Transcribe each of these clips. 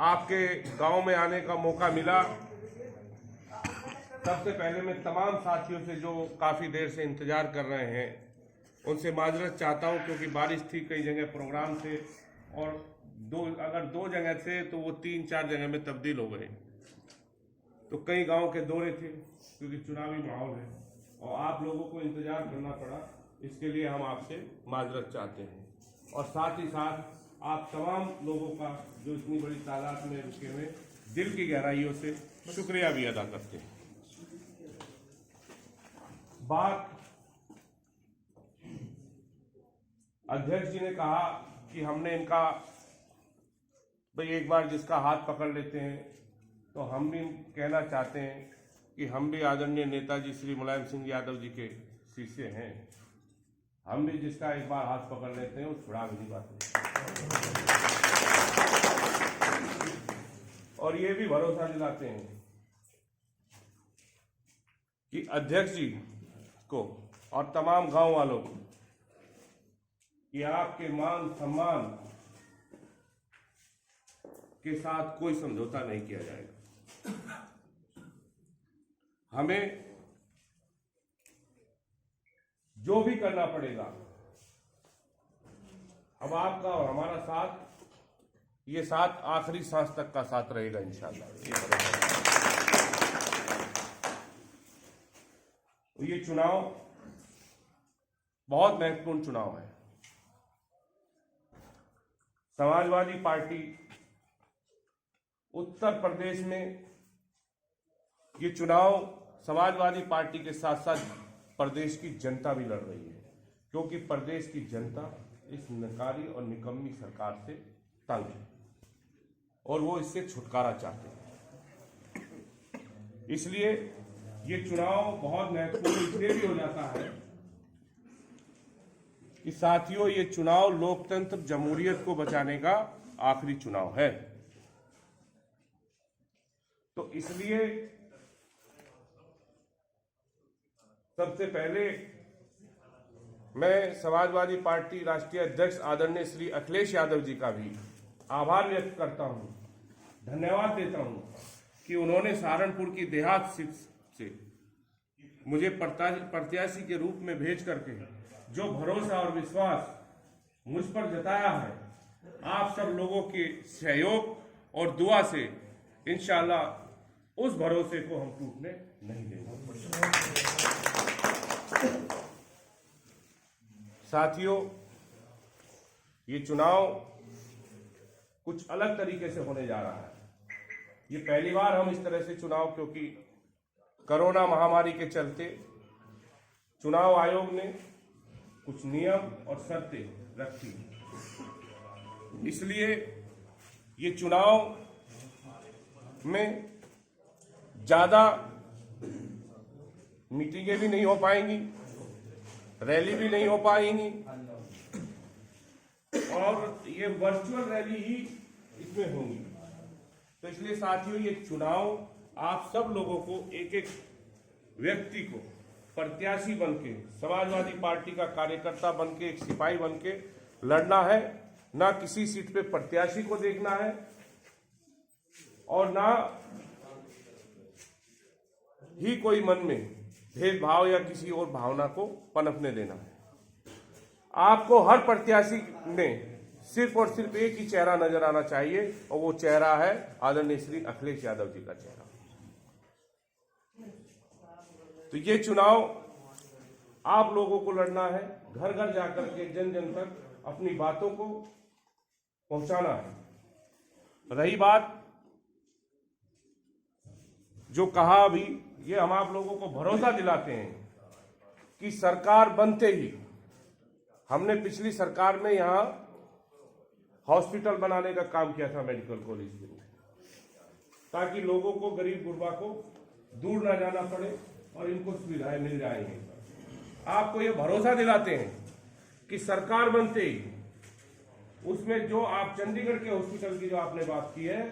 आपके गांव में आने का मौका मिला। सबसे पहले मैं तमाम साथियों से जो काफ़ी देर से इंतज़ार कर रहे हैं उनसे माजरत चाहता हूं, क्योंकि बारिश थी, कई जगह प्रोग्राम थे और अगर दो जगह थे तो वो 3-4 जगह में तब्दील हो गए। तो कई गांव के दौरे थे क्योंकि चुनावी माहौल है और आप लोगों को इंतज़ार करना पड़ा। इसके लिए हम आपसे माजरत चाहते हैं और साथ ही साथ आप तमाम लोगों का जो इतनी बड़ी तादाद में रुके हुए दिल की गहराइयों से शुक्रिया भी अदा करते हैं। बात अध्यक्ष जी ने कहा कि हमने इनका भाई एक बार जिसका हाथ पकड़ लेते हैं, तो हम भी कहना चाहते हैं कि हम भी आदरणीय नेताजी श्री मुलायम सिंह यादव जी के शिष्य हैं। हम भी जिसका एक बार हाथ पकड़ लेते हैं वो छुड़ा भी नहीं पाते। और ये भी भरोसा दिलाते हैं कि अध्यक्ष जी को और तमाम गांव वालों को कि आपके मान सम्मान के साथ कोई समझौता नहीं किया जाएगा। हमें जो भी करना पड़ेगा, अब आपका और हमारा साथ, ये साथ आखिरी सांस तक का साथ रहेगा इंशाअल्लाह। ये चुनाव बहुत महत्वपूर्ण चुनाव है। समाजवादी पार्टी उत्तर प्रदेश में ये चुनाव समाजवादी पार्टी के साथ साथ प्रदेश की जनता भी लड़ रही है, क्योंकि प्रदेश की जनता इस नकारी और निकम्मी सरकार से तंग है और वो इससे छुटकारा चाहते हैं। इसलिए ये चुनाव बहुत महत्वपूर्ण इसलिए भी हो जाता है कि साथियों, ये चुनाव लोकतंत्र जमहूरियत को बचाने का आखिरी चुनाव है। तो इसलिए सबसे पहले मैं समाजवादी पार्टी राष्ट्रीय अध्यक्ष आदरणीय श्री अखिलेश यादव जी का भी आभार व्यक्त करता हूं, धन्यवाद देता हूं कि उन्होंने सहारनपुर की देहात सीट से मुझे प्रत्याशी के रूप में भेज करके जो भरोसा और विश्वास मुझ पर जताया है, आप सब लोगों के सहयोग और दुआ से इंशाअल्लाह उस भरोसे को हम टूटने नहीं देंगे। साथियों, ये चुनाव कुछ अलग तरीके से होने जा रहा है। ये पहली बार हम इस तरह से चुनाव, क्योंकि कोरोना महामारी के चलते चुनाव आयोग ने कुछ नियम और शर्तें रखी, इसलिए ये चुनाव में ज्यादा मीटिंगें भी नहीं हो पाएंगी, रैली भी नहीं हो पाएंगी और ये वर्चुअल रैली ही इसमें होंगी। तो इसलिए साथियों, ये चुनाव आप सब लोगों को एक एक व्यक्ति को प्रत्याशी बनके, समाजवादी पार्टी का कार्यकर्ता बनके, एक सिपाही बनके लड़ना है। ना किसी सीट पे प्रत्याशी को देखना है और ना ही कोई मन में भेदभाव या किसी और भावना को पनपने देना है। आपको हर प्रत्याशी में सिर्फ और सिर्फ एक ही चेहरा नजर आना चाहिए और वो चेहरा है आदरणीय श्री अखिलेश यादव जी का चेहरा। तो ये चुनाव आप लोगों को लड़ना है, घर घर जाकर के जन जन तक अपनी बातों को पहुंचाना है। रही बात जो कहा अभी, ये हम आप लोगों को भरोसा दिलाते हैं कि सरकार बनते ही हमने पिछली सरकार में यहां हॉस्पिटल बनाने का काम किया था, मेडिकल कॉलेज के लिए, ताकि लोगों को, गरीब गुरबा को दूर ना जाना पड़े और इनको सुविधाएं मिल जाएंगी। आपको ये भरोसा दिलाते हैं कि सरकार बनते ही उसमें जो आप चंडीगढ़ के हॉस्पिटल की जो आपने बात की है,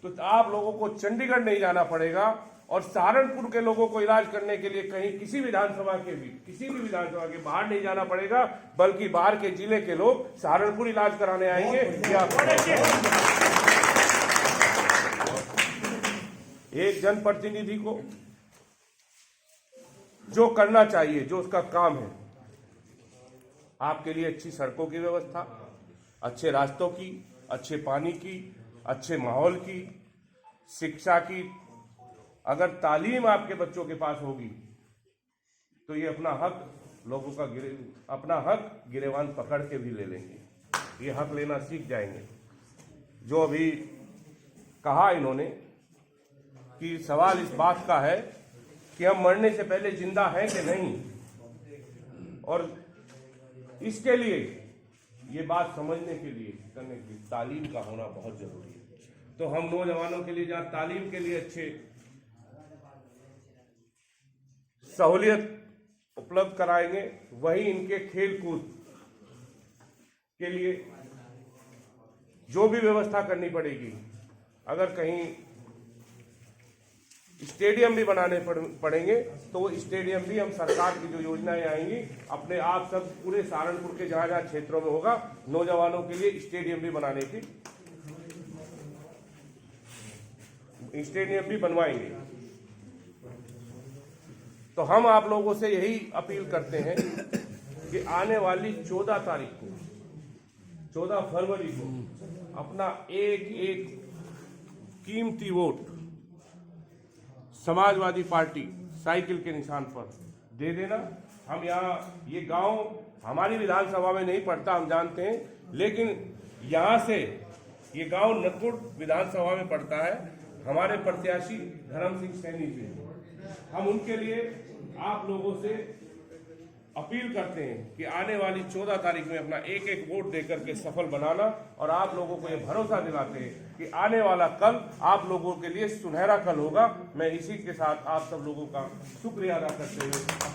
तो आप लोगों को चंडीगढ़ नहीं जाना पड़ेगा और सहारनपुर के लोगों को इलाज करने के लिए कहीं किसी भी विधानसभा के बाहर नहीं जाना पड़ेगा, बल्कि बाहर के जिले के लोग सहारनपुर इलाज कराने आएंगे। एक जनप्रतिनिधि को जो करना चाहिए, जो उसका काम है, आपके लिए अच्छी सड़कों की व्यवस्था, अच्छे रास्तों की, अच्छे पानी की, अच्छे माहौल की, शिक्षा की, अगर तालीम आपके बच्चों के पास होगी तो ये अपना हक लोगों का अपना हक गिरेबान पकड़ के भी ले लेंगे, ये हक लेना सीख जाएंगे। जो अभी कहा इन्होंने कि सवाल इस बात का है कि हम मरने से पहले जिंदा हैं कि नहीं, और इसके लिए ये बात समझने के लिए करने की तालीम का होना बहुत जरूरी है। तो हम नौजवानों के लिए जहाँ तालीम के लिए अच्छे सहूलियत उपलब्ध कराएंगे, वहीं इनके खेल कूद के लिए जो भी व्यवस्था करनी पड़ेगी, अगर कहीं स्टेडियम भी बनाने पड़ेंगे तो वो स्टेडियम भी हम सरकार की जो योजनाएं आएंगी अपने आप सब पूरे सहारनपुर के जहां जहां क्षेत्रों में होगा, नौजवानों के लिए स्टेडियम भी बनवाएंगे। तो हम आप लोगों से यही अपील करते हैं कि आने वाली 14 तारीख को, 14 फरवरी को अपना एक एक कीमती वोट समाजवादी पार्टी साइकिल के निशान पर दे देना। हम यहाँ, ये गांव हमारी विधानसभा में नहीं पड़ता, हम जानते हैं, लेकिन यहाँ से ये गांव नटपुर विधानसभा में पड़ता है। हमारे प्रत्याशी धर्म सिंह सैनी जी, हम उनके लिए आप लोगों से अपील करते हैं कि आने वाली 14 तारीख में अपना एक एक वोट देकर के सफल बनाना, और आप लोगों को ये भरोसा दिलाते हैं कि आने वाला कल आप लोगों के लिए सुनहरा कल होगा। मैं इसी के साथ आप सब लोगों का शुक्रिया अदा करते हुए